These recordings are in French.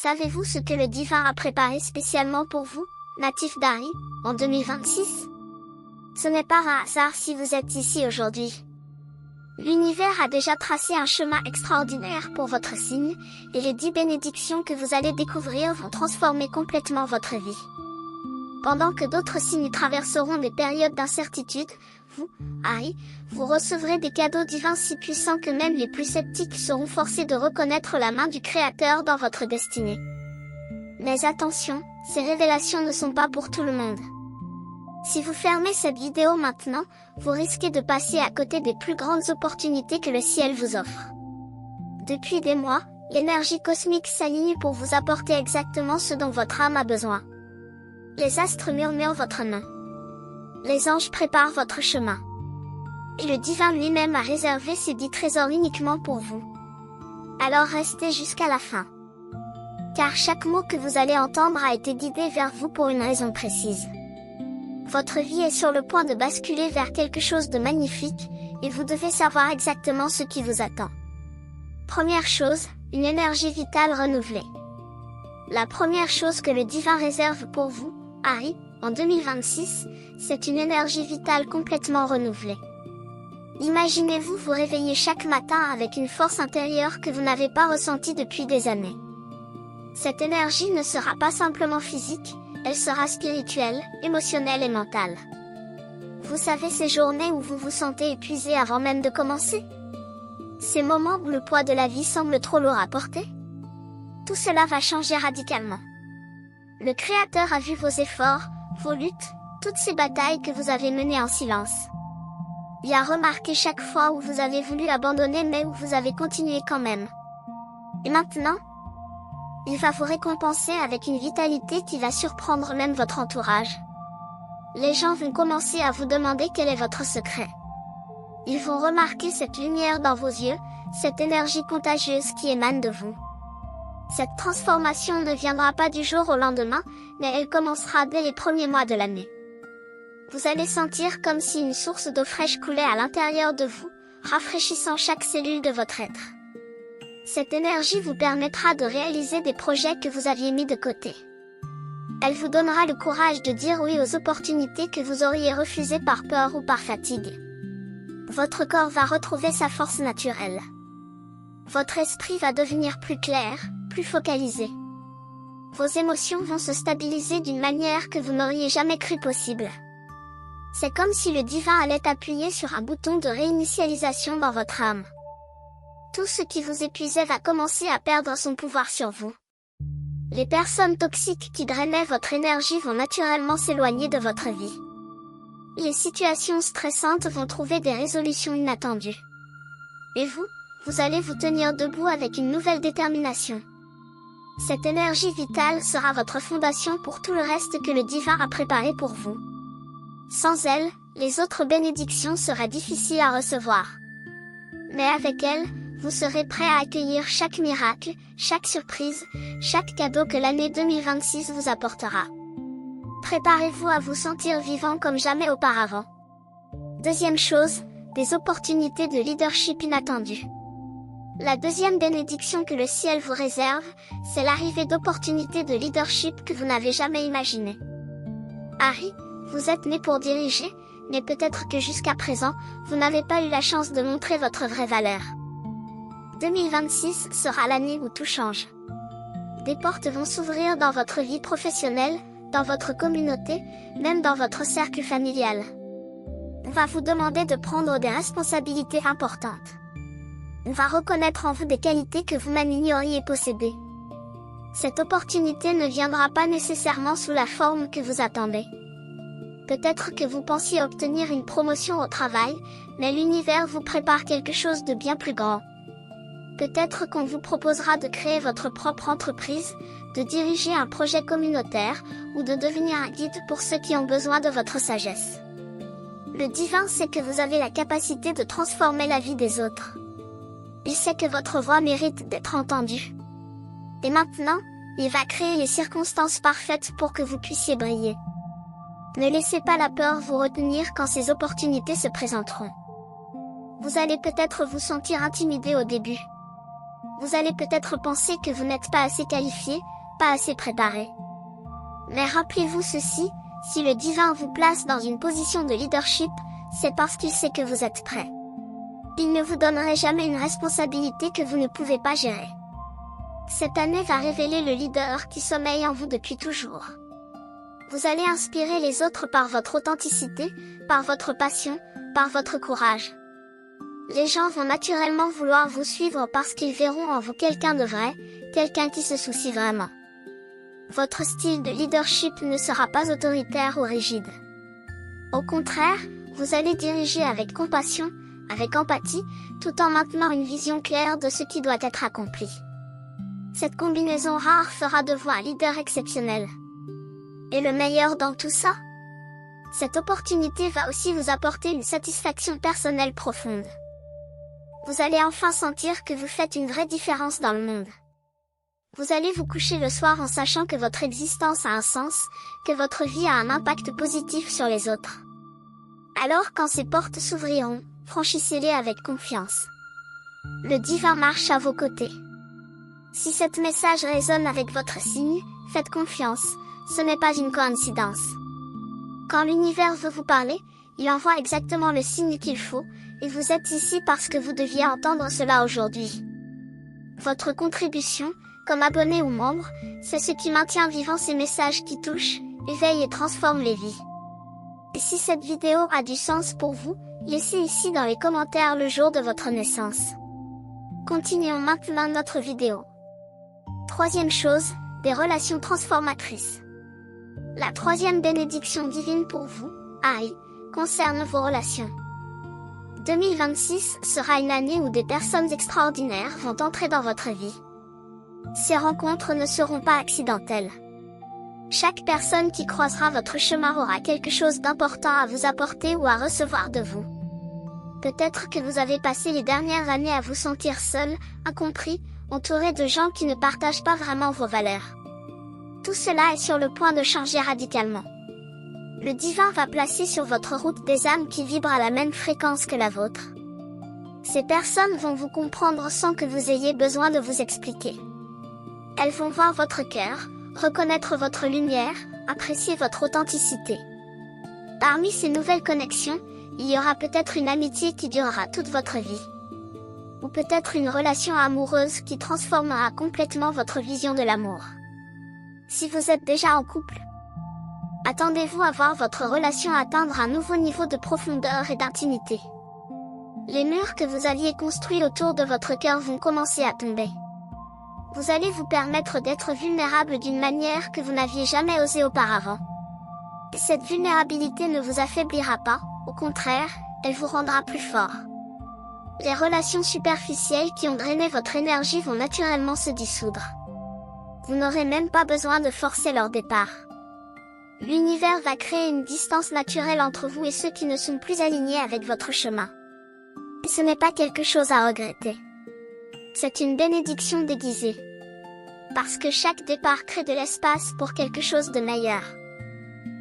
Savez-vous ce que le divin a préparé spécialement pour vous, natif d'Harry, en 2026? Ce n'est pas un hasard si vous êtes ici aujourd'hui. L'univers a déjà tracé un chemin extraordinaire pour votre signe, et les 10 bénédictions que vous allez découvrir vont transformer complètement votre vie. Pendant que d'autres signes traverseront des périodes d'incertitude, vous, Harry, vous recevrez des cadeaux divins si puissants que même les plus sceptiques seront forcés de reconnaître la main du Créateur dans votre destinée. Mais attention, ces révélations ne sont pas pour tout le monde. Si vous fermez cette vidéo maintenant, vous risquez de passer à côté des plus grandes opportunités que le ciel vous offre. Depuis des mois, l'énergie cosmique s'aligne pour vous apporter exactement ce dont votre âme a besoin. Les astres murmurent votre nom. Les anges préparent votre chemin. Et le divin lui-même a réservé ces 10 trésors uniquement pour vous. Alors restez jusqu'à la fin. Car chaque mot que vous allez entendre a été guidé vers vous pour une raison précise. Votre vie est sur le point de basculer vers quelque chose de magnifique, et vous devez savoir exactement ce qui vous attend. Première chose, une énergie vitale renouvelée. La première chose que le divin réserve pour vous, Harry, en 2026, c'est une énergie vitale complètement renouvelée. Imaginez-vous vous réveiller chaque matin avec une force intérieure que vous n'avez pas ressentie depuis des années. Cette énergie ne sera pas simplement physique, elle sera spirituelle, émotionnelle et mentale. Vous savez ces journées où vous vous sentez épuisé avant même de commencer? Ces moments où le poids de la vie semble trop lourd à porter? Tout cela va changer radicalement. Le Créateur a vu vos efforts, vos luttes, toutes ces batailles que vous avez menées en silence. Il a remarqué chaque fois où vous avez voulu abandonner mais où vous avez continué quand même. Et maintenant, il va vous récompenser avec une vitalité qui va surprendre même votre entourage. Les gens vont commencer à vous demander quel est votre secret. Ils vont remarquer cette lumière dans vos yeux, cette énergie contagieuse qui émane de vous. Cette transformation ne viendra pas du jour au lendemain, mais elle commencera dès les premiers mois de l'année. Vous allez sentir comme si une source d'eau fraîche coulait à l'intérieur de vous, rafraîchissant chaque cellule de votre être. Cette énergie vous permettra de réaliser des projets que vous aviez mis de côté. Elle vous donnera le courage de dire oui aux opportunités que vous auriez refusées par peur ou par fatigue. Votre corps va retrouver sa force naturelle. Votre esprit va devenir plus clair, plus focalisé. Vos émotions vont se stabiliser d'une manière que vous n'auriez jamais cru possible. C'est comme si le divin allait appuyer sur un bouton de réinitialisation dans votre âme. Tout ce qui vous épuisait va commencer à perdre son pouvoir sur vous. Les personnes toxiques qui drainaient votre énergie vont naturellement s'éloigner de votre vie. Les situations stressantes vont trouver des résolutions inattendues. Et vous allez vous tenir debout avec une nouvelle détermination. Cette énergie vitale sera votre fondation pour tout le reste que le divin a préparé pour vous. Sans elle, les autres bénédictions seraient difficiles à recevoir. Mais avec elle, vous serez prêt à accueillir chaque miracle, chaque surprise, chaque cadeau que l'année 2026 vous apportera. Préparez-vous à vous sentir vivant comme jamais auparavant. Deuxième chose, des opportunités de leadership inattendues. La deuxième bénédiction que le ciel vous réserve, c'est l'arrivée d'opportunités de leadership que vous n'avez jamais imaginées. Harry, vous êtes né pour diriger, mais peut-être que jusqu'à présent, vous n'avez pas eu la chance de montrer votre vraie valeur. 2026 sera l'année où tout change. Des portes vont s'ouvrir dans votre vie professionnelle, dans votre communauté, même dans votre cercle familial. On va vous demander de prendre des responsabilités importantes. On va reconnaître en vous des qualités que vous-même ignoriez posséder. Cette opportunité ne viendra pas nécessairement sous la forme que vous attendez. Peut-être que vous pensiez obtenir une promotion au travail, mais l'univers vous prépare quelque chose de bien plus grand. Peut-être qu'on vous proposera de créer votre propre entreprise, de diriger un projet communautaire, ou de devenir un guide pour ceux qui ont besoin de votre sagesse. Le divin sait que vous avez la capacité de transformer la vie des autres. Il sait que votre voix mérite d'être entendue. Et maintenant, il va créer les circonstances parfaites pour que vous puissiez briller. Ne laissez pas la peur vous retenir quand ces opportunités se présenteront. Vous allez peut-être vous sentir intimidé au début. Vous allez peut-être penser que vous n'êtes pas assez qualifié, pas assez préparé. Mais rappelez-vous ceci, si le divin vous place dans une position de leadership, c'est parce qu'il sait que vous êtes prêt. Il ne vous donnerait jamais une responsabilité que vous ne pouvez pas gérer. Cette année va révéler le leader qui sommeille en vous depuis toujours. Vous allez inspirer les autres par votre authenticité, par votre passion, par votre courage. Les gens vont naturellement vouloir vous suivre parce qu'ils verront en vous quelqu'un de vrai, quelqu'un qui se soucie vraiment. Votre style de leadership ne sera pas autoritaire ou rigide. Au contraire, vous allez diriger avec compassion, avec empathie, tout en maintenant une vision claire de ce qui doit être accompli. Cette combinaison rare fera de vous un leader exceptionnel. Et le meilleur dans tout ça? Cette opportunité va aussi vous apporter une satisfaction personnelle profonde. Vous allez enfin sentir que vous faites une vraie différence dans le monde. Vous allez vous coucher le soir en sachant que votre existence a un sens, que votre vie a un impact positif sur les autres. Alors quand ces portes s'ouvriront, franchissez-les avec confiance. Le divin marche à vos côtés. Si cet message résonne avec votre signe, faites confiance, ce n'est pas une coïncidence. Quand l'univers veut vous parler, il envoie exactement le signe qu'il faut, et vous êtes ici parce que vous deviez entendre cela aujourd'hui. Votre contribution, comme abonné ou membre, c'est ce qui maintient vivant ces messages qui touchent, éveillent et transforment les vies. Et si cette vidéo a du sens pour vous, laissez ici dans les commentaires le jour de votre naissance. Continuons maintenant notre vidéo. Troisième chose, des relations transformatrices. La troisième bénédiction divine pour vous, Aïe, concerne vos relations. 2026 sera une année où des personnes extraordinaires vont entrer dans votre vie. Ces rencontres ne seront pas accidentelles. Chaque personne qui croisera votre chemin aura quelque chose d'important à vous apporter ou à recevoir de vous. Peut-être que vous avez passé les dernières années à vous sentir seul, incompris, entouré de gens qui ne partagent pas vraiment vos valeurs. Tout cela est sur le point de changer radicalement. Le divin va placer sur votre route des âmes qui vibrent à la même fréquence que la vôtre. Ces personnes vont vous comprendre sans que vous ayez besoin de vous expliquer. Elles vont voir votre cœur, reconnaître votre lumière, apprécier votre authenticité. Parmi ces nouvelles connexions, il y aura peut-être une amitié qui durera toute votre vie. Ou peut-être une relation amoureuse qui transformera complètement votre vision de l'amour. Si vous êtes déjà en couple, attendez-vous à voir votre relation atteindre un nouveau niveau de profondeur et d'intimité. Les murs que vous aviez construits autour de votre cœur vont commencer à tomber. Vous allez vous permettre d'être vulnérable d'une manière que vous n'aviez jamais osé auparavant. Et cette vulnérabilité ne vous affaiblira pas, au contraire, elle vous rendra plus fort. Les relations superficielles qui ont drainé votre énergie vont naturellement se dissoudre. Vous n'aurez même pas besoin de forcer leur départ. L'univers va créer une distance naturelle entre vous et ceux qui ne sont plus alignés avec votre chemin. Et ce n'est pas quelque chose à regretter. C'est une bénédiction déguisée. Parce que chaque départ crée de l'espace pour quelque chose de meilleur.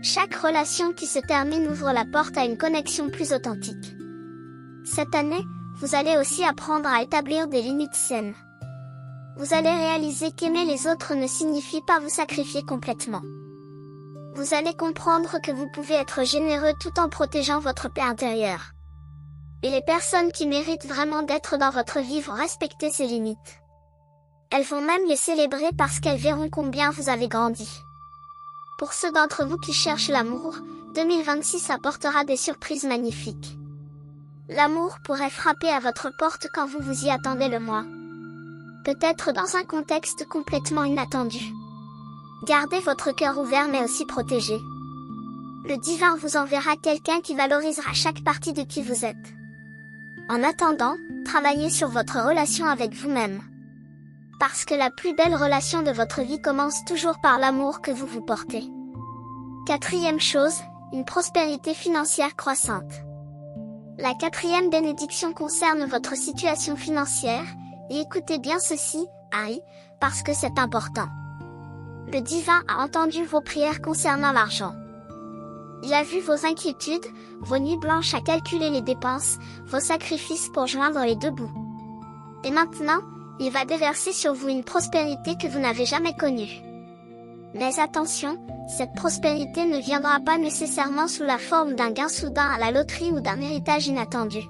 Chaque relation qui se termine ouvre la porte à une connexion plus authentique. Cette année, vous allez aussi apprendre à établir des limites saines. Vous allez réaliser qu'aimer les autres ne signifie pas vous sacrifier complètement. Vous allez comprendre que vous pouvez être généreux tout en protégeant votre paix intérieure. Et les personnes qui méritent vraiment d'être dans votre vie vont respecter ces limites. Elles vont même les célébrer parce qu'elles verront combien vous avez grandi. Pour ceux d'entre vous qui cherchent l'amour, 2026 apportera des surprises magnifiques. L'amour pourrait frapper à votre porte quand vous vous y attendez le moins. Peut-être dans un contexte complètement inattendu. Gardez votre cœur ouvert mais aussi protégé. Le divin vous enverra quelqu'un qui valorisera chaque partie de qui vous êtes. En attendant, travaillez sur votre relation avec vous-même. Parce que la plus belle relation de votre vie commence toujours par l'amour que vous vous portez. Quatrième chose, une prospérité financière croissante. La quatrième bénédiction concerne votre situation financière, et écoutez bien ceci, Aïe, parce que c'est important. Le divin a entendu vos prières concernant l'argent. Il a vu vos inquiétudes, vos nuits blanches à calculer les dépenses, vos sacrifices pour joindre les deux bouts. Et maintenant, Il va déverser sur vous une prospérité que vous n'avez jamais connue. Mais attention, cette prospérité ne viendra pas nécessairement sous la forme d'un gain soudain à la loterie ou d'un héritage inattendu.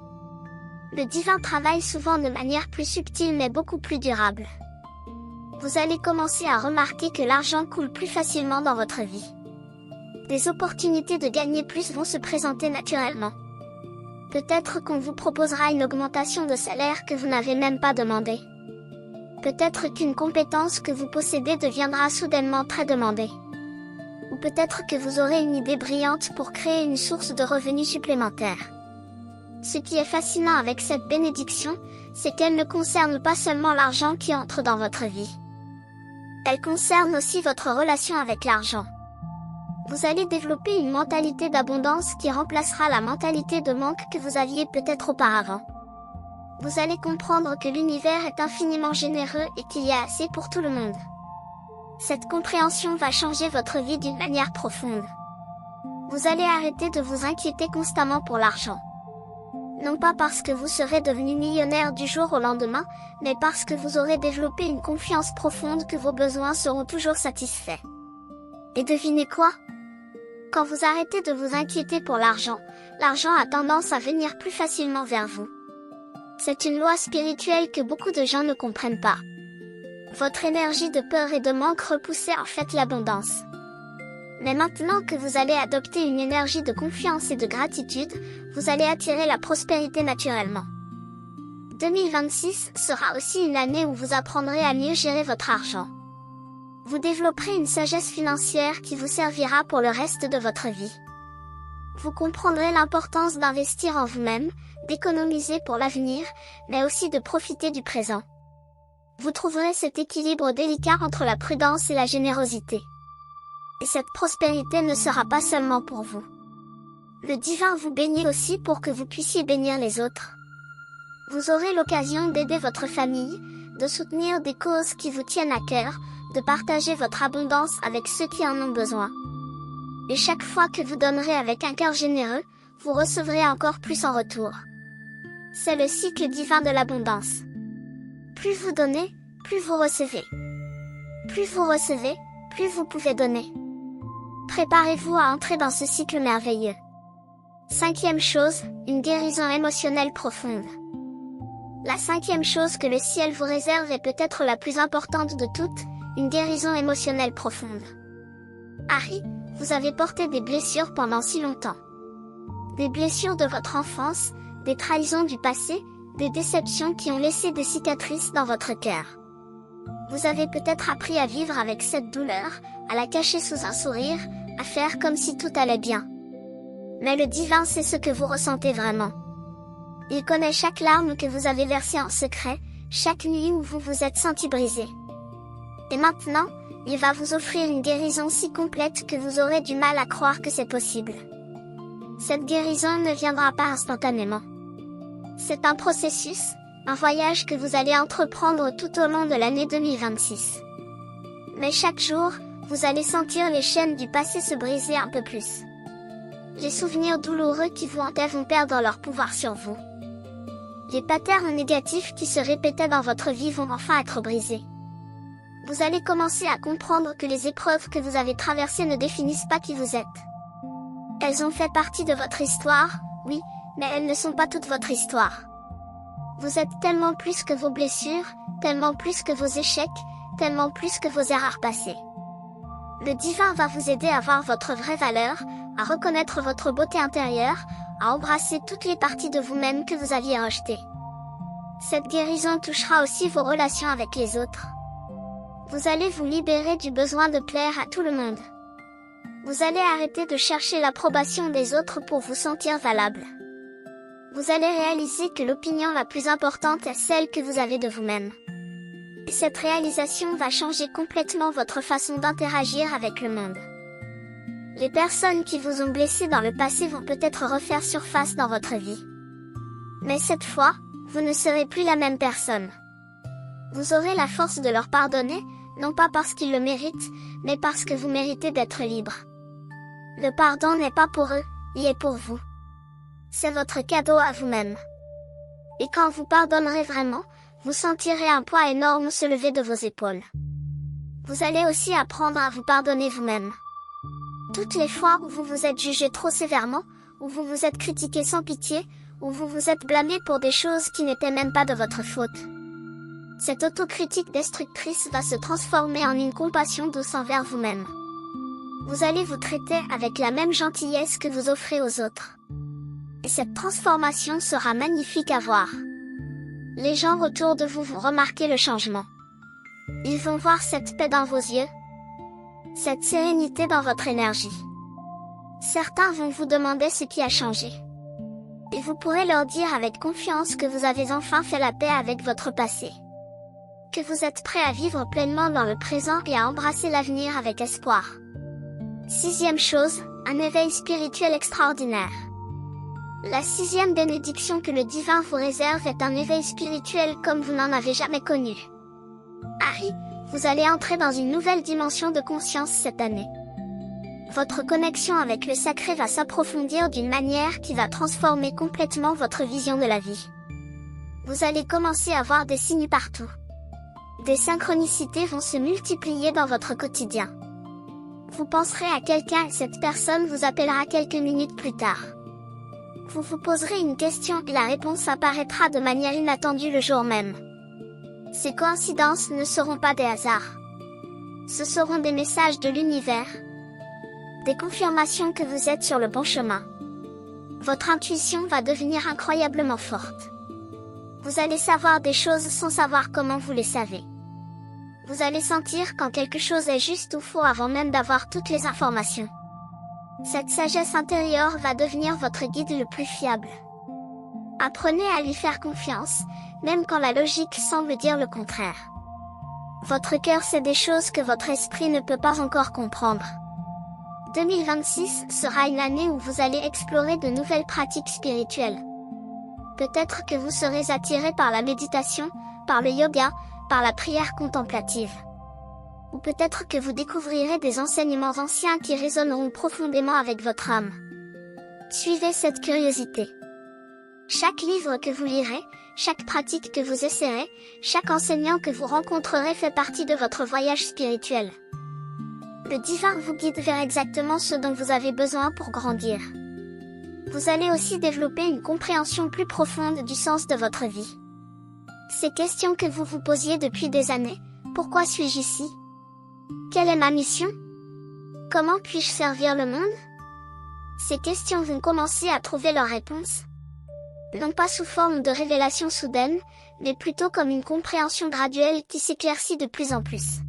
Le divin travaille souvent de manière plus subtile mais beaucoup plus durable. Vous allez commencer à remarquer que l'argent coule plus facilement dans votre vie. Des opportunités de gagner plus vont se présenter naturellement. Peut-être qu'on vous proposera une augmentation de salaire que vous n'avez même pas demandé. Peut-être qu'une compétence que vous possédez deviendra soudainement très demandée. Ou peut-être que vous aurez une idée brillante pour créer une source de revenus supplémentaires. Ce qui est fascinant avec cette bénédiction, c'est qu'elle ne concerne pas seulement l'argent qui entre dans votre vie. Elle concerne aussi votre relation avec l'argent. Vous allez développer une mentalité d'abondance qui remplacera la mentalité de manque que vous aviez peut-être auparavant. Vous allez comprendre que l'univers est infiniment généreux et qu'il y a assez pour tout le monde. Cette compréhension va changer votre vie d'une manière profonde. Vous allez arrêter de vous inquiéter constamment pour l'argent. Non pas parce que vous serez devenu millionnaire du jour au lendemain, mais parce que vous aurez développé une confiance profonde que vos besoins seront toujours satisfaits. Et devinez quoi? Quand vous arrêtez de vous inquiéter pour l'argent, l'argent a tendance à venir plus facilement vers vous. C'est une loi spirituelle que beaucoup de gens ne comprennent pas. Votre énergie de peur et de manque repoussait en fait l'abondance. Mais maintenant que vous allez adopter une énergie de confiance et de gratitude, vous allez attirer la prospérité naturellement. 2026 sera aussi une année où vous apprendrez à mieux gérer votre argent. Vous développerez une sagesse financière qui vous servira pour le reste de votre vie. Vous comprendrez l'importance d'investir en vous-même, d'économiser pour l'avenir, mais aussi de profiter du présent. Vous trouverez cet équilibre délicat entre la prudence et la générosité. Et cette prospérité ne sera pas seulement pour vous. Le divin vous bénit aussi pour que vous puissiez bénir les autres. Vous aurez l'occasion d'aider votre famille, de soutenir des causes qui vous tiennent à cœur, de partager votre abondance avec ceux qui en ont besoin. Et chaque fois que vous donnerez avec un cœur généreux, vous recevrez encore plus en retour. C'est le cycle divin de l'abondance. Plus vous donnez, plus vous recevez. Plus vous recevez, plus vous pouvez donner. Préparez-vous à entrer dans ce cycle merveilleux. 5e chose, une guérison émotionnelle profonde. La 5e chose que le ciel vous réserve est peut-être la plus importante de toutes, une guérison émotionnelle profonde. Harry, vous avez porté des blessures pendant si longtemps. Des blessures de votre enfance, des trahisons du passé, des déceptions qui ont laissé des cicatrices dans votre cœur. Vous avez peut-être appris à vivre avec cette douleur, à la cacher sous un sourire, à faire comme si tout allait bien. Mais le divin sait ce que vous ressentez vraiment. Il connaît chaque larme que vous avez versée en secret, chaque nuit où vous vous êtes senti brisé. Et maintenant, il va vous offrir une guérison si complète que vous aurez du mal à croire que c'est possible. Cette guérison ne viendra pas instantanément. C'est un processus, un voyage que vous allez entreprendre tout au long de l'année 2026. Mais chaque jour, vous allez sentir les chaînes du passé se briser un peu plus. Les souvenirs douloureux qui vous hantaient vont perdre leur pouvoir sur vous. Les patterns négatifs qui se répétaient dans votre vie vont enfin être brisés. Vous allez commencer à comprendre que les épreuves que vous avez traversées ne définissent pas qui vous êtes. Elles ont fait partie de votre histoire, oui, mais elles ne sont pas toute votre histoire. Vous êtes tellement plus que vos blessures, tellement plus que vos échecs, tellement plus que vos erreurs passées. Le divin va vous aider à voir votre vraie valeur, à reconnaître votre beauté intérieure, à embrasser toutes les parties de vous-même que vous aviez rejetées. Cette guérison touchera aussi vos relations avec les autres. Vous allez vous libérer du besoin de plaire à tout le monde. Vous allez arrêter de chercher l'approbation des autres pour vous sentir valable. Vous allez réaliser que l'opinion la plus importante est celle que vous avez de vous-même. Et cette réalisation va changer complètement votre façon d'interagir avec le monde. Les personnes qui vous ont blessé dans le passé vont peut-être refaire surface dans votre vie. Mais cette fois, vous ne serez plus la même personne. Vous aurez la force de leur pardonner, non pas parce qu'ils le méritent, mais parce que vous méritez d'être libre. Le pardon n'est pas pour eux, il est pour vous. C'est votre cadeau à vous-même. Et quand vous pardonnerez vraiment, Vous sentirez un poids énorme se lever de vos épaules. Vous allez aussi apprendre à vous pardonner vous-même. Toutes les fois où vous vous êtes jugé trop sévèrement, où vous vous êtes critiqué sans pitié, où vous vous êtes blâmé pour des choses qui n'étaient même pas de votre faute. Cette autocritique destructrice va se transformer en une compassion douce envers vous-même. Vous allez vous traiter avec la même gentillesse que vous offrez aux autres. Et cette transformation sera magnifique à voir. Les gens autour de vous vont remarquer le changement. Ils vont voir cette paix dans vos yeux, cette sérénité dans votre énergie. Certains vont vous demander ce qui a changé. Et vous pourrez leur dire avec confiance que vous avez enfin fait la paix avec votre passé. Que vous êtes prêt à vivre pleinement dans le présent et à embrasser l'avenir avec espoir. 6e chose, un éveil spirituel extraordinaire. La 6e bénédiction que le divin vous réserve est un éveil spirituel comme vous n'en avez jamais connu. Harry, vous allez entrer dans une nouvelle dimension de conscience cette année. Votre connexion avec le sacré va s'approfondir d'une manière qui va transformer complètement votre vision de la vie. Vous allez commencer à voir des signes partout. Des synchronicités vont se multiplier dans votre quotidien. Vous penserez à quelqu'un et cette personne vous appellera quelques minutes plus tard. Vous vous poserez une question et la réponse apparaîtra de manière inattendue le jour même. Ces coïncidences ne seront pas des hasards. Ce seront des messages de l'univers, des confirmations que vous êtes sur le bon chemin. Votre intuition va devenir incroyablement forte. Vous allez savoir des choses sans savoir comment vous les savez. Vous allez sentir quand quelque chose est juste ou faux avant même d'avoir toutes les informations. Cette sagesse intérieure va devenir votre guide le plus fiable. Apprenez à lui faire confiance, même quand la logique semble dire le contraire. Votre cœur sait des choses que votre esprit ne peut pas encore comprendre. 2026 sera une année où vous allez explorer de nouvelles pratiques spirituelles. Peut-être que vous serez attiré par la méditation, par le yoga, par la prière contemplative. Ou peut-être que vous découvrirez des enseignements anciens qui résonneront profondément avec votre âme. Suivez cette curiosité. Chaque livre que vous lirez, chaque pratique que vous essaierez, chaque enseignant que vous rencontrerez fait partie de votre voyage spirituel. Le divin vous guide vers exactement ce dont vous avez besoin pour grandir. Vous allez aussi développer une compréhension plus profonde du sens de votre vie. Ces questions que vous vous posiez depuis des années, pourquoi suis-je ici? Quelle est ma mission? Comment puis-je servir le monde? Ces questions vont commencer à trouver leurs réponses. Non pas sous forme de révélation soudaine, mais plutôt comme une compréhension graduelle qui s'éclaircit de plus en plus.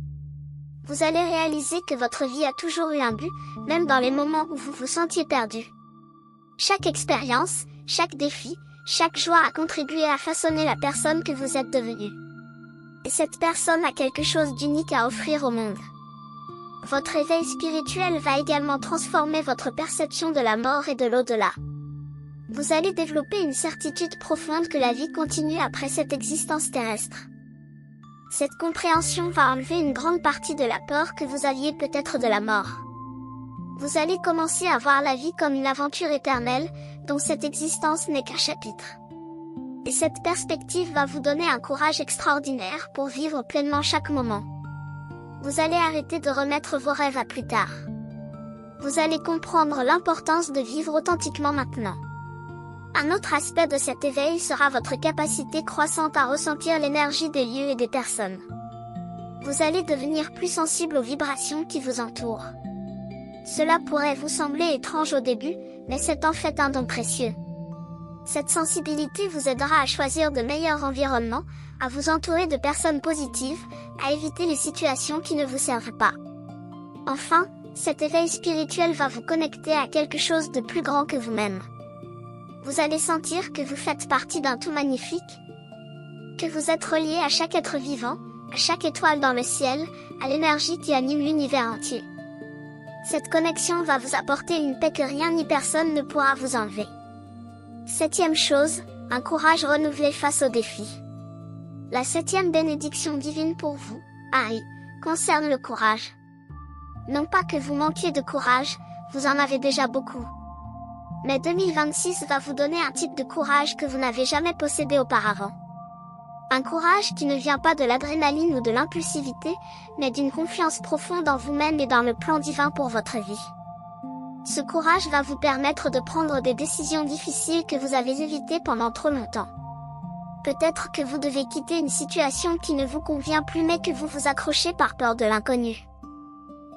Vous allez réaliser que votre vie a toujours eu un but, même dans les moments où vous vous sentiez perdu. Chaque expérience, chaque défi, chaque joie a contribué à façonner la personne que vous êtes devenue. Et cette personne a quelque chose d'unique à offrir au monde. Votre éveil spirituel va également transformer votre perception de la mort et de l'au-delà. Vous allez développer une certitude profonde que la vie continue après cette existence terrestre. Cette compréhension va enlever une grande partie de la peur que vous aviez peut-être de la mort. Vous allez commencer à voir la vie comme une aventure éternelle, dont cette existence n'est qu'un chapitre. Et cette perspective va vous donner un courage extraordinaire pour vivre pleinement chaque moment. Vous allez arrêter de remettre vos rêves à plus tard. Vous allez comprendre l'importance de vivre authentiquement maintenant. Un autre aspect de cet éveil sera votre capacité croissante à ressentir l'énergie des lieux et des personnes. Vous allez devenir plus sensible aux vibrations qui vous entourent. Cela pourrait vous sembler étrange au début, mais c'est en fait un don précieux. Cette sensibilité vous aidera à choisir de meilleurs environnements, à vous entourer de personnes positives, à éviter les situations qui ne vous servent pas. Enfin, cet éveil spirituel va vous connecter à quelque chose de plus grand que vous-même. Vous allez sentir que vous faites partie d'un tout magnifique, que vous êtes relié à chaque être vivant, à chaque étoile dans le ciel, à l'énergie qui anime l'univers entier. Cette connexion va vous apporter une paix que rien ni personne ne pourra vous enlever. 7e chose, un courage renouvelé face aux défis. La 7e bénédiction divine pour vous, Harry, concerne le courage. Non pas que vous manquiez de courage, vous en avez déjà beaucoup. Mais 2026 va vous donner un type de courage que vous n'avez jamais possédé auparavant. Un courage qui ne vient pas de l'adrénaline ou de l'impulsivité, mais d'une confiance profonde en vous-même et dans le plan divin pour votre vie. Ce courage va vous permettre de prendre des décisions difficiles que vous avez évitées pendant trop longtemps. Peut-être que vous devez quitter une situation qui ne vous convient plus mais que vous vous accrochez par peur de l'inconnu.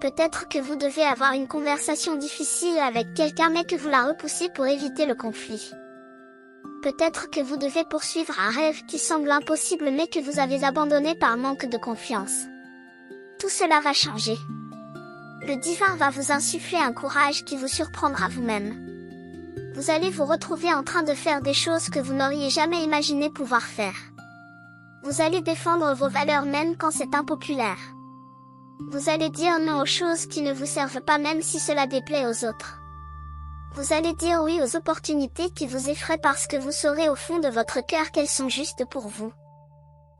Peut-être que vous devez avoir une conversation difficile avec quelqu'un mais que vous la repoussez pour éviter le conflit. Peut-être que vous devez poursuivre un rêve qui semble impossible mais que vous avez abandonné par manque de confiance. Tout cela va changer. Le divin va vous insuffler un courage qui vous surprendra vous-même. Vous allez vous retrouver en train de faire des choses que vous n'auriez jamais imaginé pouvoir faire. Vous allez défendre vos valeurs même quand c'est impopulaire. Vous allez dire non aux choses qui ne vous servent pas même si cela déplaît aux autres. Vous allez dire oui aux opportunités qui vous effraient parce que vous saurez au fond de votre cœur qu'elles sont justes pour vous.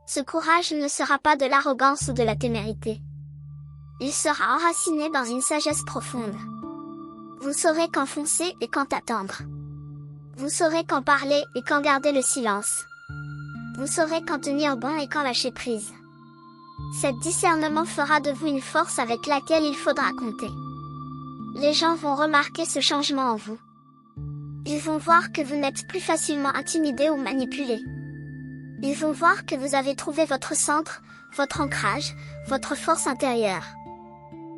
Ce courage ne sera pas de l'arrogance ou de la témérité. Il sera enraciné dans une sagesse profonde. Vous saurez quand foncer et quand attendre. Vous saurez quand parler et quand garder le silence. Vous saurez quand tenir bon et quand lâcher prise. Cet discernement fera de vous une force avec laquelle il faudra compter. Les gens vont remarquer ce changement en vous. Ils vont voir que vous n'êtes plus facilement intimidé ou manipulé. Ils vont voir que vous avez trouvé votre centre, votre ancrage, votre force intérieure.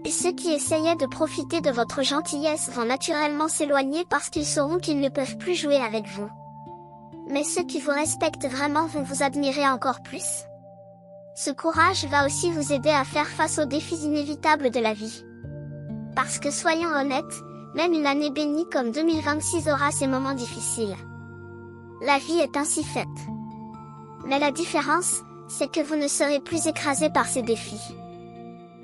Et ceux qui essayaient de profiter de votre gentillesse vont naturellement s'éloigner parce qu'ils sauront qu'ils ne peuvent plus jouer avec vous. Mais ceux qui vous respectent vraiment vont vous admirer encore plus. Ce courage va aussi vous aider à faire face aux défis inévitables de la vie. Parce que soyons honnêtes, même une année bénie comme 2026 aura ses moments difficiles. La vie est ainsi faite. Mais la différence, c'est que vous ne serez plus écrasé par ces défis.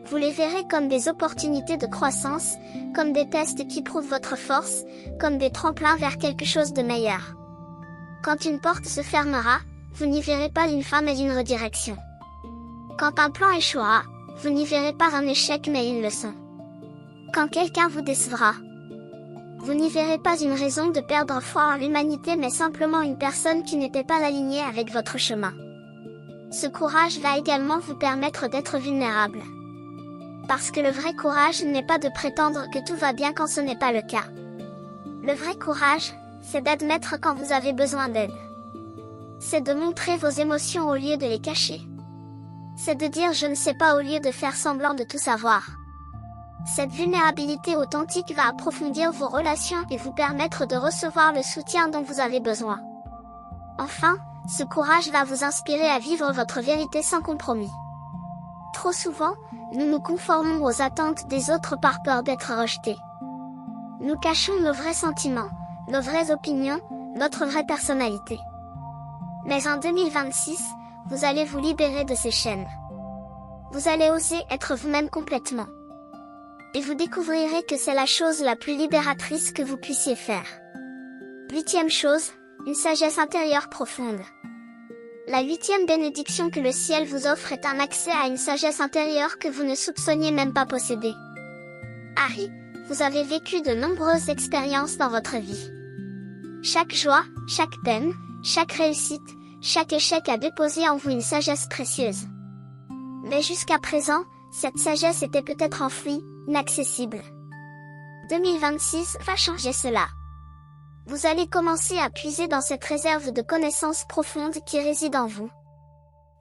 Vous les verrez comme des opportunités de croissance, comme des tests qui prouvent votre force, comme des tremplins vers quelque chose de meilleur. Quand une porte se fermera, vous n'y verrez pas une fin mais une redirection. Quand un plan échouera, vous n'y verrez pas un échec mais une leçon. Quand quelqu'un vous décevra, vous n'y verrez pas une raison de perdre foi en l'humanité mais simplement une personne qui n'était pas alignée avec votre chemin. Ce courage va également vous permettre d'être vulnérable. Parce que le vrai courage n'est pas de prétendre que tout va bien quand ce n'est pas le cas. Le vrai courage, c'est d'admettre quand vous avez besoin d'aide. C'est de montrer vos émotions au lieu de les cacher. C'est de dire je ne sais pas au lieu de faire semblant de tout savoir. Cette vulnérabilité authentique va approfondir vos relations et vous permettre de recevoir le soutien dont vous avez besoin. Enfin, ce courage va vous inspirer à vivre votre vérité sans compromis. Trop souvent, nous nous conformons aux attentes des autres par peur d'être rejetés. Nous cachons nos vrais sentiments, nos vraies opinions, notre vraie personnalité. Mais en 2026, vous allez vous libérer de ces chaînes. Vous allez oser être vous-même complètement. Et vous découvrirez que c'est la chose la plus libératrice que vous puissiez faire. 8e chose, une sagesse intérieure profonde. La 8e bénédiction que le ciel vous offre est un accès à une sagesse intérieure que vous ne soupçonniez même pas posséder. Harry, vous avez vécu de nombreuses expériences dans votre vie. Chaque joie, chaque peine, chaque réussite, chaque échec a déposé en vous une sagesse précieuse. Mais jusqu'à présent, cette sagesse était peut-être enfouie, inaccessible. 2026 va changer cela. Vous allez commencer à puiser dans cette réserve de connaissances profondes qui réside en vous.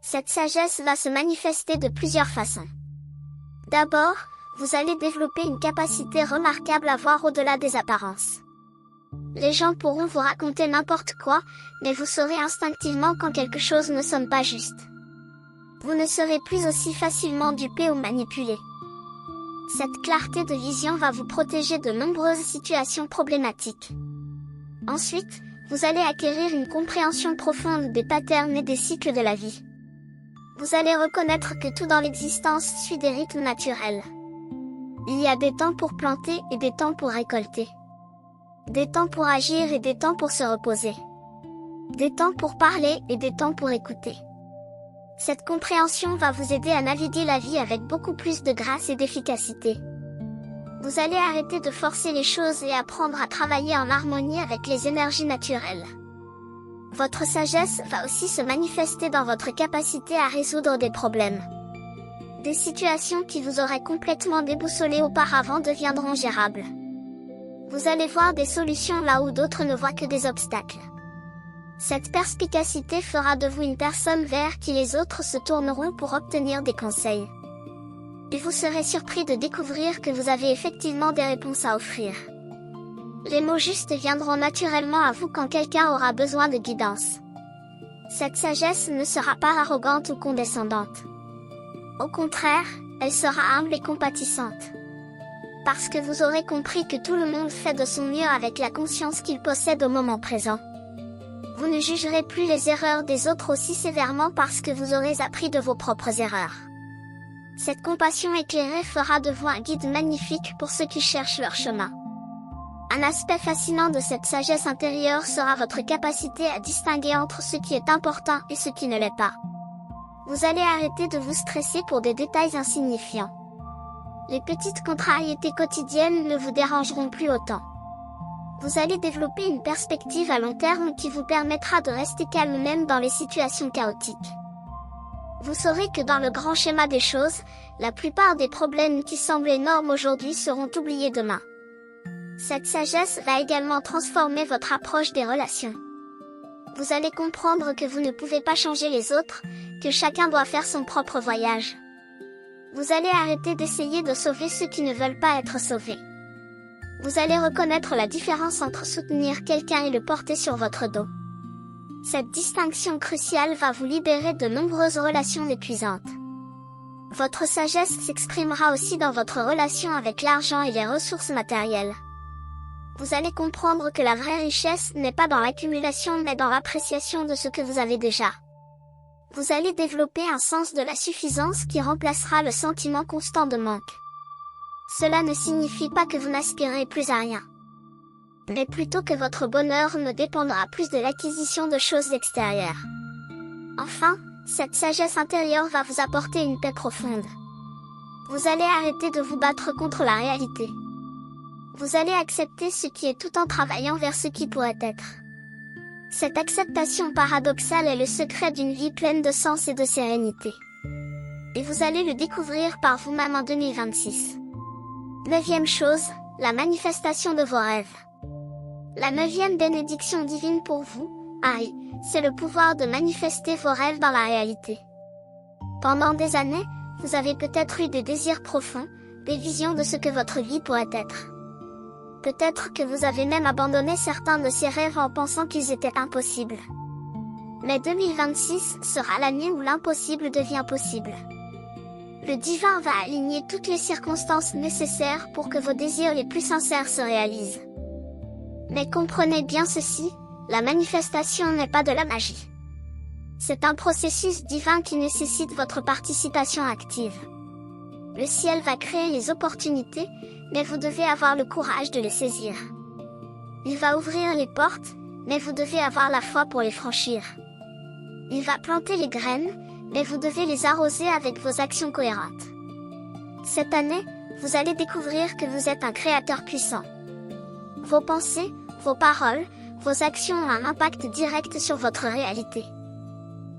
Cette sagesse va se manifester de plusieurs façons. D'abord, vous allez développer une capacité remarquable à voir au-delà des apparences. Les gens pourront vous raconter n'importe quoi, mais vous saurez instinctivement quand quelque chose ne sonne pas juste. Vous ne serez plus aussi facilement dupé ou manipulé. Cette clarté de vision va vous protéger de nombreuses situations problématiques. Ensuite, vous allez acquérir une compréhension profonde des patterns et des cycles de la vie. Vous allez reconnaître que tout dans l'existence suit des rythmes naturels. Il y a des temps pour planter et des temps pour récolter. Des temps pour agir et des temps pour se reposer. Des temps pour parler et des temps pour écouter. Cette compréhension va vous aider à naviguer la vie avec beaucoup plus de grâce et d'efficacité. Vous allez arrêter de forcer les choses et apprendre à travailler en harmonie avec les énergies naturelles. Votre sagesse va aussi se manifester dans votre capacité à résoudre des problèmes. Des situations qui vous auraient complètement déboussolé auparavant deviendront gérables. Vous allez voir des solutions là où d'autres ne voient que des obstacles. Cette perspicacité fera de vous une personne vers qui les autres se tourneront pour obtenir des conseils. Et vous serez surpris de découvrir que vous avez effectivement des réponses à offrir. Les mots justes viendront naturellement à vous quand quelqu'un aura besoin de guidance. Cette sagesse ne sera pas arrogante ou condescendante. Au contraire, elle sera humble et compatissante. Parce que vous aurez compris que tout le monde fait de son mieux avec la conscience qu'il possède au moment présent. Vous ne jugerez plus les erreurs des autres aussi sévèrement parce que vous aurez appris de vos propres erreurs. Cette compassion éclairée fera de vous un guide magnifique pour ceux qui cherchent leur chemin. Un aspect fascinant de cette sagesse intérieure sera votre capacité à distinguer entre ce qui est important et ce qui ne l'est pas. Vous allez arrêter de vous stresser pour des détails insignifiants. Les petites contrariétés quotidiennes ne vous dérangeront plus autant. Vous allez développer une perspective à long terme qui vous permettra de rester calme même dans les situations chaotiques. Vous saurez que dans le grand schéma des choses, la plupart des problèmes qui semblent énormes aujourd'hui seront oubliés demain. Cette sagesse va également transformer votre approche des relations. Vous allez comprendre que vous ne pouvez pas changer les autres, que chacun doit faire son propre voyage. Vous allez arrêter d'essayer de sauver ceux qui ne veulent pas être sauvés. Vous allez reconnaître la différence entre soutenir quelqu'un et le porter sur votre dos. Cette distinction cruciale va vous libérer de nombreuses relations épuisantes. Votre sagesse s'exprimera aussi dans votre relation avec l'argent et les ressources matérielles. Vous allez comprendre que la vraie richesse n'est pas dans l'accumulation mais dans l'appréciation de ce que vous avez déjà. Vous allez développer un sens de la suffisance qui remplacera le sentiment constant de manque. Cela ne signifie pas que vous n'aspirez plus à rien, mais plutôt que votre bonheur ne dépendra plus de l'acquisition de choses extérieures. Enfin, cette sagesse intérieure va vous apporter une paix profonde. Vous allez arrêter de vous battre contre la réalité. Vous allez accepter ce qui est tout en travaillant vers ce qui pourrait être. Cette acceptation paradoxale est le secret d'une vie pleine de sens et de sérénité. Et vous allez le découvrir par vous-même en 2026. 9e chose, la manifestation de vos rêves. La 9e bénédiction divine pour vous, Harry, c'est le pouvoir de manifester vos rêves dans la réalité. Pendant des années, vous avez peut-être eu des désirs profonds, des visions de ce que votre vie pourrait être. Peut-être que vous avez même abandonné certains de ces rêves en pensant qu'ils étaient impossibles. Mais 2026 sera l'année où l'impossible devient possible. Le divin va aligner toutes les circonstances nécessaires pour que vos désirs les plus sincères se réalisent. Mais comprenez bien ceci, la manifestation n'est pas de la magie. C'est un processus divin qui nécessite votre participation active. Le ciel va créer les opportunités, mais vous devez avoir le courage de les saisir. Il va ouvrir les portes, mais vous devez avoir la foi pour les franchir. Il va planter les graines, mais vous devez les arroser avec vos actions cohérentes. Cette année, vous allez découvrir que vous êtes un créateur puissant. Vos pensées, vos paroles, vos actions ont un impact direct sur votre réalité.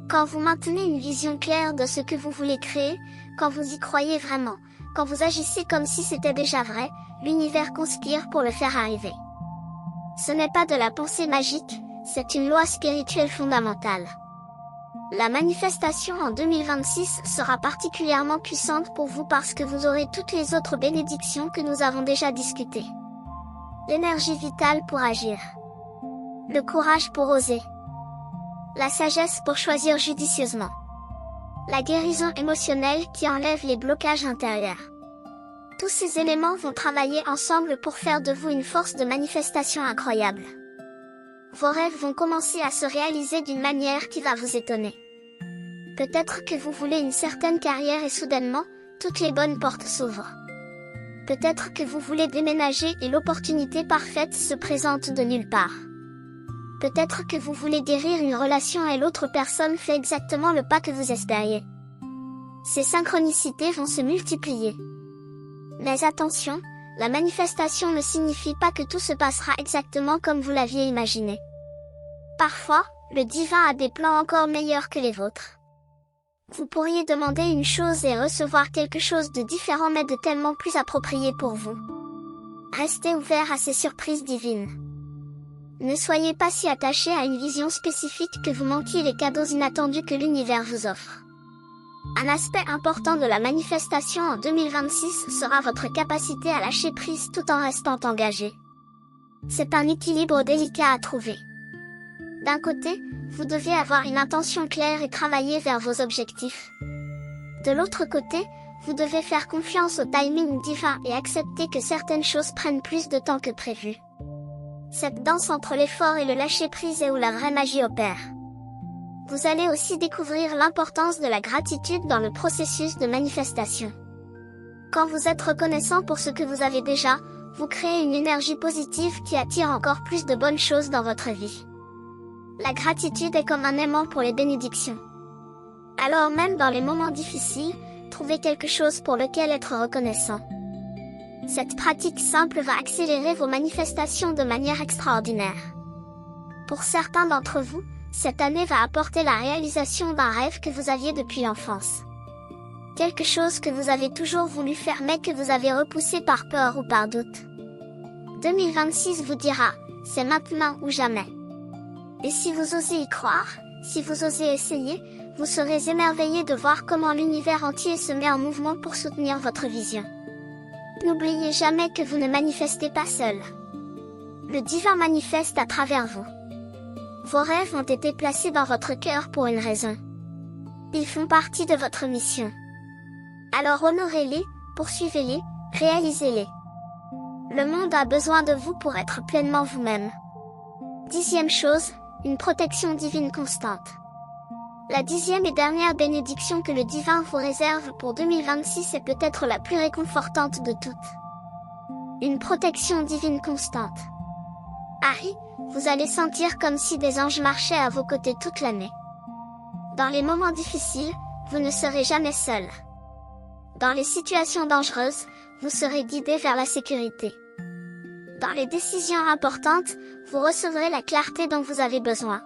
Quand vous maintenez une vision claire de ce que vous voulez créer, quand vous y croyez vraiment, quand vous agissez comme si c'était déjà vrai, l'univers conspire pour le faire arriver. Ce n'est pas de la pensée magique, c'est une loi spirituelle fondamentale. La manifestation en 2026 sera particulièrement puissante pour vous parce que vous aurez toutes les autres bénédictions que nous avons déjà discutées. L'énergie vitale pour agir. Le courage pour oser. La sagesse pour choisir judicieusement. La guérison émotionnelle qui enlève les blocages intérieurs. Tous ces éléments vont travailler ensemble pour faire de vous une force de manifestation incroyable. Vos rêves vont commencer à se réaliser d'une manière qui va vous étonner. Peut-être que vous voulez une certaine carrière et soudainement, toutes les bonnes portes s'ouvrent. Peut-être que vous voulez déménager et l'opportunité parfaite se présente de nulle part. Peut-être que vous voulez guérir une relation et l'autre personne fait exactement le pas que vous espériez. Ces synchronicités vont se multiplier. Mais attention, la manifestation ne signifie pas que tout se passera exactement comme vous l'aviez imaginé. Parfois, Le divin a des plans encore meilleurs que les vôtres. Vous pourriez demander une chose et recevoir quelque chose de différent mais de tellement plus approprié pour vous. Restez ouvert à ces surprises divines. Ne soyez pas si attaché à une vision spécifique que vous manquiez les cadeaux inattendus que l'univers vous offre. Un aspect important de la manifestation en 2026 sera votre capacité à lâcher prise tout en restant engagé. C'est un équilibre délicat à trouver. D'un côté, vous devez avoir une intention claire et travailler vers vos objectifs. De l'autre côté, vous devez faire confiance au timing divin et accepter que certaines choses prennent plus de temps que prévu. Cette danse entre l'effort et le lâcher-prise est où la vraie magie opère. Vous allez aussi découvrir l'importance de la gratitude dans le processus de manifestation. Quand vous êtes reconnaissant pour ce que vous avez déjà, vous créez une énergie positive qui attire encore plus de bonnes choses dans votre vie. La gratitude est comme un aimant pour les bénédictions. Alors même dans les moments difficiles, trouvez quelque chose pour lequel être reconnaissant. Cette pratique simple va accélérer vos manifestations de manière extraordinaire. Pour certains d'entre vous, cette année va apporter la réalisation d'un rêve que vous aviez depuis l'enfance. Quelque chose que vous avez toujours voulu faire mais que vous avez repoussé par peur ou par doute. 2026 vous dira, c'est maintenant ou jamais. Et si vous osez y croire, si vous osez essayer, vous serez émerveillé de voir comment l'univers entier se met en mouvement pour soutenir votre vision. N'oubliez jamais que vous ne manifestez pas seul. Le divin manifeste à travers vous. Vos rêves ont été placés dans votre cœur pour une raison. Ils font partie de votre mission. Alors honorez-les, poursuivez-les, réalisez-les. Le monde a besoin de vous pour être pleinement vous-même. 10e chose, une protection divine constante. La 10e et dernière bénédiction que le divin vous réserve pour 2026 est peut-être la plus réconfortante de toutes. Une protection divine constante. Harry, vous allez sentir comme si des anges marchaient à vos côtés toute l'année. Dans les moments difficiles, vous ne serez jamais seul. Dans les situations dangereuses, vous serez guidé vers la sécurité. Dans les décisions importantes, vous recevrez la clarté dont vous avez besoin.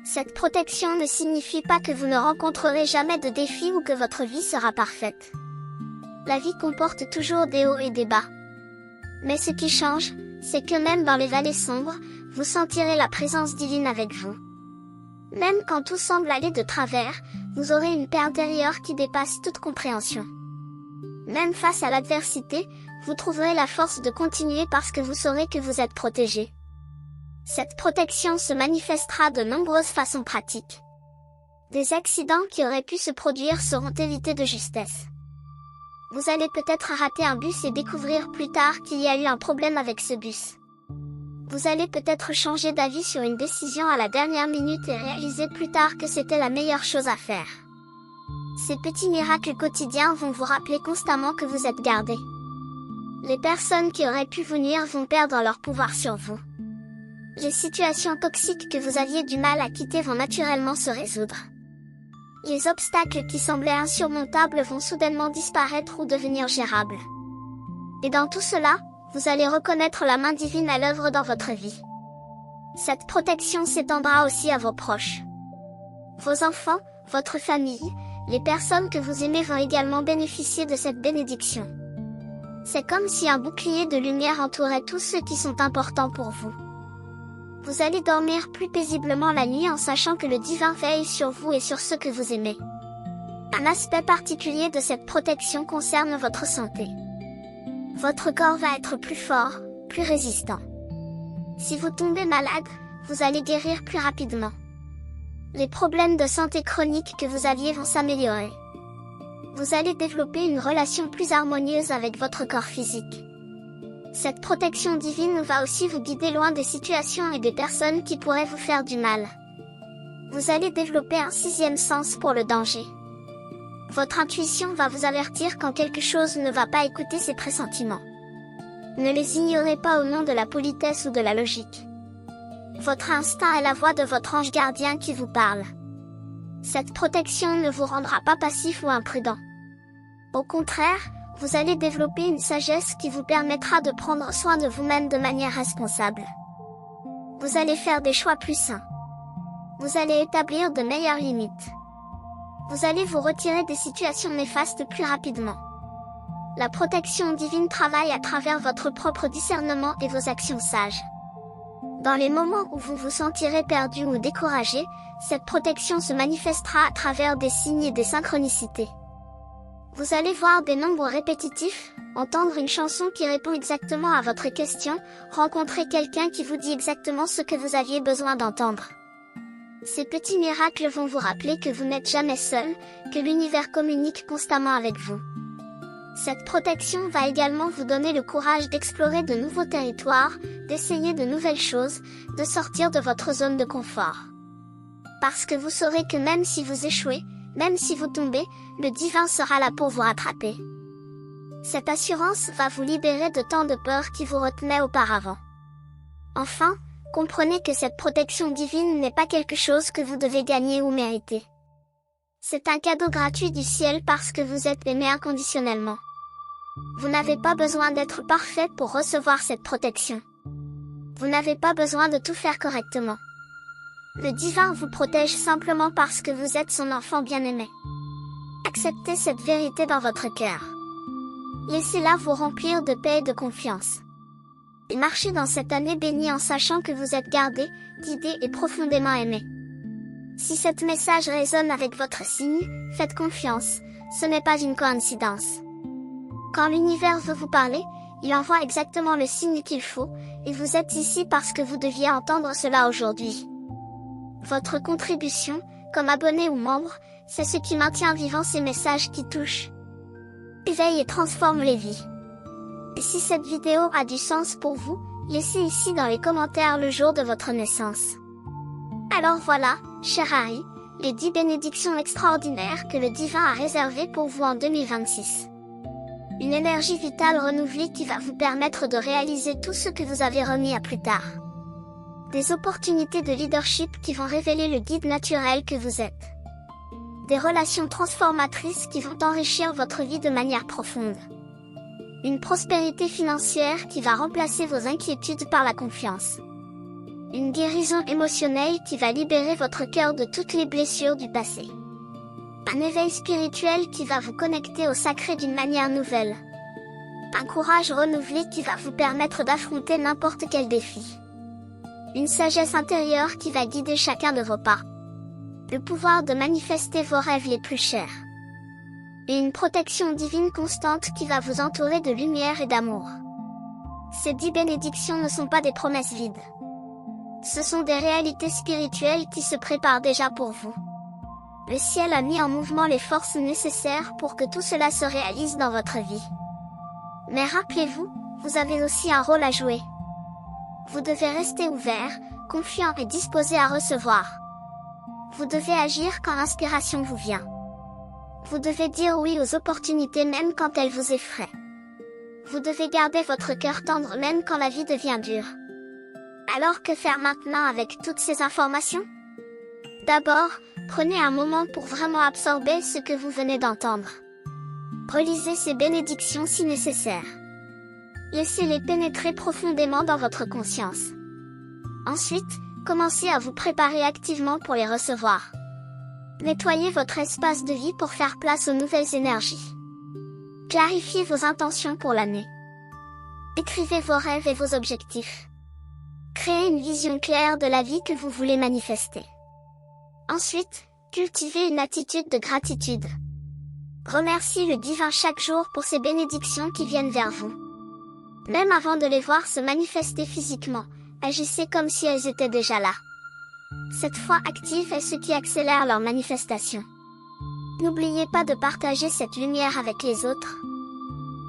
Cette protection ne signifie pas que vous ne rencontrerez jamais de défis ou que votre vie sera parfaite. La vie comporte toujours des hauts et des bas. Mais ce qui change, c'est que même dans les vallées sombres, vous sentirez la présence divine avec vous. Même quand tout semble aller de travers, vous aurez une paix intérieure qui dépasse toute compréhension. Même face à l'adversité, vous trouverez la force de continuer parce que vous saurez que vous êtes protégé. Cette protection se manifestera de nombreuses façons pratiques. Des accidents qui auraient pu se produire seront évités de justesse. Vous allez peut-être rater un bus et découvrir plus tard qu'il y a eu un problème avec ce bus. Vous allez peut-être changer d'avis sur une décision à la dernière minute et réaliser plus tard que c'était la meilleure chose à faire. Ces petits miracles quotidiens vont vous rappeler constamment que vous êtes gardé. Les personnes qui auraient pu vous nuire vont perdre leur pouvoir sur vous. Les situations toxiques que vous aviez du mal à quitter vont naturellement se résoudre. Les obstacles qui semblaient insurmontables vont soudainement disparaître ou devenir gérables. Et dans tout cela, vous allez reconnaître la main divine à l'œuvre dans votre vie. Cette protection s'étendra aussi à vos proches. Vos enfants, votre famille, les personnes que vous aimez vont également bénéficier de cette bénédiction. C'est comme si un bouclier de lumière entourait tous ceux qui sont importants pour vous. Vous allez dormir plus paisiblement la nuit en sachant que le divin veille sur vous et sur ceux que vous aimez. Un aspect particulier de cette protection concerne votre santé. Votre corps va être plus fort, plus résistant. Si vous tombez malade, vous allez guérir plus rapidement. Les problèmes de santé chronique que vous aviez vont s'améliorer. Vous allez développer une relation plus harmonieuse avec votre corps physique. Cette protection divine va aussi vous guider loin des situations et des personnes qui pourraient vous faire du mal. Vous allez développer un 6e sens pour le danger. Votre intuition va vous avertir quand quelque chose ne va pas, écouter ses pressentiments. Ne les ignorez pas au nom de la politesse ou de la logique. Votre instinct est la voix de votre ange gardien qui vous parle. Cette protection ne vous rendra pas passif ou imprudent. Au contraire, vous allez développer une sagesse qui vous permettra de prendre soin de vous-même de manière responsable. Vous allez faire des choix plus sains. Vous allez établir de meilleures limites. Vous allez vous retirer des situations néfastes plus rapidement. La protection divine travaille à travers votre propre discernement et vos actions sages. Dans les moments où vous vous sentirez perdu ou découragé, cette protection se manifestera à travers des signes et des synchronicités. Vous allez voir des nombres répétitifs, entendre une chanson qui répond exactement à votre question, rencontrer quelqu'un qui vous dit exactement ce que vous aviez besoin d'entendre. Ces petits miracles vont vous rappeler que vous n'êtes jamais seul, que l'univers communique constamment avec vous. Cette protection va également vous donner le courage d'explorer de nouveaux territoires, d'essayer de nouvelles choses, de sortir de votre zone de confort. Parce que vous saurez que même si vous échouez, même si vous tombez, le divin sera là pour vous rattraper. Cette assurance va vous libérer de tant de peurs qui vous retenaient auparavant. Enfin, comprenez que cette protection divine n'est pas quelque chose que vous devez gagner ou mériter. C'est un cadeau gratuit du ciel parce que vous êtes aimé inconditionnellement. Vous n'avez pas besoin d'être parfait pour recevoir cette protection. Vous n'avez pas besoin de tout faire correctement. Le divin vous protège simplement parce que vous êtes son enfant bien-aimé. Acceptez cette vérité dans votre cœur. Laissez-la vous remplir de paix et de confiance. Et marchez dans cette année bénie en sachant que vous êtes gardé, guidé et profondément aimé. Si cet message résonne avec votre signe, faites confiance, ce n'est pas une coïncidence. Quand l'univers veut vous parler, il envoie exactement le signe qu'il faut, et vous êtes ici parce que vous deviez entendre cela aujourd'hui. Votre contribution, comme abonné ou membre, c'est ce qui maintient vivant ces messages qui touchent, éveillent et transforment les vies. Et si cette vidéo a du sens pour vous, laissez ici dans les commentaires le jour de votre naissance. Alors voilà, cher Harry, les 10 bénédictions extraordinaires que le divin a réservées pour vous en 2026. Une énergie vitale renouvelée qui va vous permettre de réaliser tout ce que vous avez remis à plus tard. Des opportunités de leadership qui vont révéler le guide naturel que vous êtes. Des relations transformatrices qui vont enrichir votre vie de manière profonde. Une prospérité financière qui va remplacer vos inquiétudes par la confiance. Une guérison émotionnelle qui va libérer votre cœur de toutes les blessures du passé. Un éveil spirituel qui va vous connecter au sacré d'une manière nouvelle. Un courage renouvelé qui va vous permettre d'affronter n'importe quel défi. Une sagesse intérieure qui va guider chacun de vos pas. Le pouvoir de manifester vos rêves les plus chers. Et une protection divine constante qui va vous entourer de lumière et d'amour. Ces 10 bénédictions ne sont pas des promesses vides. Ce sont des réalités spirituelles qui se préparent déjà pour vous. Le ciel a mis en mouvement les forces nécessaires pour que tout cela se réalise dans votre vie. Mais rappelez-vous, vous avez aussi un rôle à jouer. Vous devez rester ouvert, confiant et disposé à recevoir. Vous devez agir quand l'inspiration vous vient. Vous devez dire oui aux opportunités même quand elles vous effraient. Vous devez garder votre cœur tendre même quand la vie devient dure. Alors que faire maintenant avec toutes ces informations? D'abord, prenez un moment pour vraiment absorber ce que vous venez d'entendre. Relisez ces bénédictions si nécessaire. Laissez-les pénétrer profondément dans votre conscience. Ensuite, commencez à vous préparer activement pour les recevoir. Nettoyez votre espace de vie pour faire place aux nouvelles énergies. Clarifiez vos intentions pour l'année. Écrivez vos rêves et vos objectifs. Créez une vision claire de la vie que vous voulez manifester. Ensuite, cultivez une attitude de gratitude. Remerciez le divin chaque jour pour ces bénédictions qui viennent vers vous. Même avant de les voir se manifester physiquement, agissez comme si elles étaient déjà là. Cette foi active est ce qui accélère leur manifestation. N'oubliez pas de partager cette lumière avec les autres.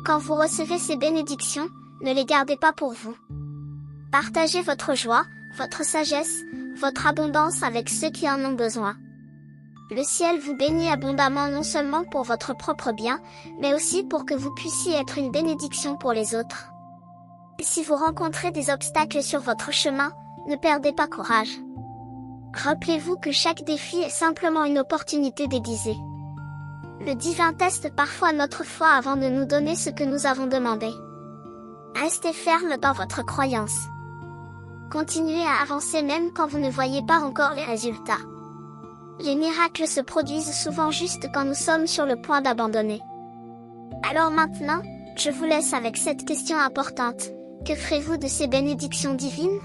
Quand vous recevez ces bénédictions, ne les gardez pas pour vous. Partagez votre joie, votre sagesse, votre abondance avec ceux qui en ont besoin. Le ciel vous bénit abondamment non seulement pour votre propre bien, mais aussi pour que vous puissiez être une bénédiction pour les autres. Si vous rencontrez des obstacles sur votre chemin, ne perdez pas courage. Rappelez-vous que chaque défi est simplement une opportunité déguisée. Le divin teste parfois notre foi avant de nous donner ce que nous avons demandé. Restez ferme dans votre croyance. Continuez à avancer même quand vous ne voyez pas encore les résultats. Les miracles se produisent souvent juste quand nous sommes sur le point d'abandonner. Alors maintenant, je vous laisse avec cette question importante. Que ferez-vous de ces bénédictions divines?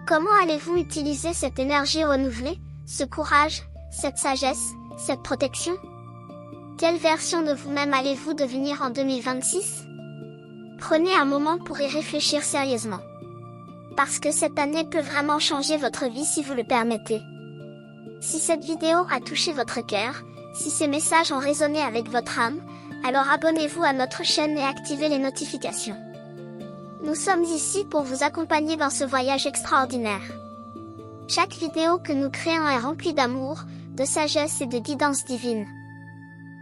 Comment allez-vous utiliser cette énergie renouvelée, ce courage, cette sagesse, cette protection? Quelle version de vous-même allez-vous devenir en 2026? Prenez un moment pour y réfléchir sérieusement. Parce que cette année peut vraiment changer votre vie si vous le permettez. Si cette vidéo a touché votre cœur, si ces messages ont résonné avec votre âme, alors abonnez-vous à notre chaîne et activez les notifications. Nous sommes ici pour vous accompagner dans ce voyage extraordinaire. Chaque vidéo que nous créons est remplie d'amour, de sagesse et de guidance divine.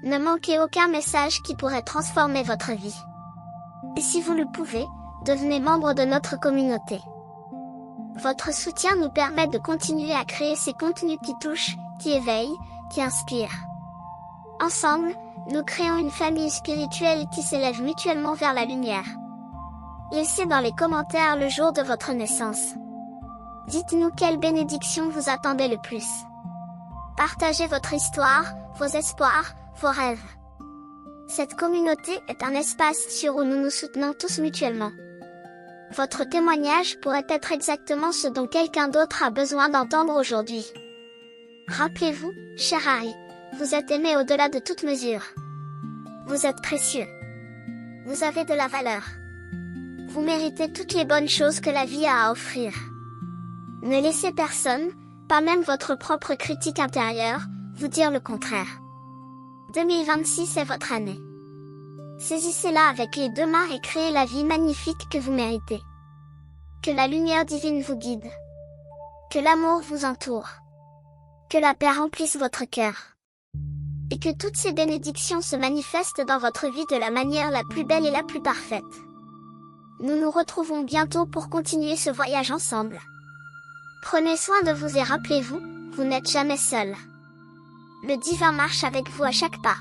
Ne manquez aucun message qui pourrait transformer votre vie. Et si vous le pouvez, devenez membre de notre communauté. Votre soutien nous permet de continuer à créer ces contenus qui touchent, qui éveillent, qui inspirent. Ensemble, nous créons une famille spirituelle qui s'élève mutuellement vers la lumière. Laissez dans les commentaires le jour de votre naissance. Dites-nous quelle bénédiction vous attendez le plus. Partagez votre histoire, vos espoirs, vos rêves. Cette communauté est un espace sûr où nous nous soutenons tous mutuellement. Votre témoignage pourrait être exactement ce dont quelqu'un d'autre a besoin d'entendre aujourd'hui. Rappelez-vous, cher Harry, vous êtes aimé au-delà de toute mesure. Vous êtes précieux. Vous avez de la valeur. Vous méritez toutes les bonnes choses que la vie a à offrir. Ne laissez personne, pas même votre propre critique intérieure, vous dire le contraire. 2026 est votre année. Saisissez-la avec les deux mains et créez la vie magnifique que vous méritez. Que la lumière divine vous guide. Que l'amour vous entoure. Que la paix remplisse votre cœur. Et que toutes ces bénédictions se manifestent dans votre vie de la manière la plus belle et la plus parfaite. Nous nous retrouvons bientôt pour continuer ce voyage ensemble. Prenez soin de vous et rappelez-vous, vous n'êtes jamais seul. Le divin marche avec vous à chaque pas.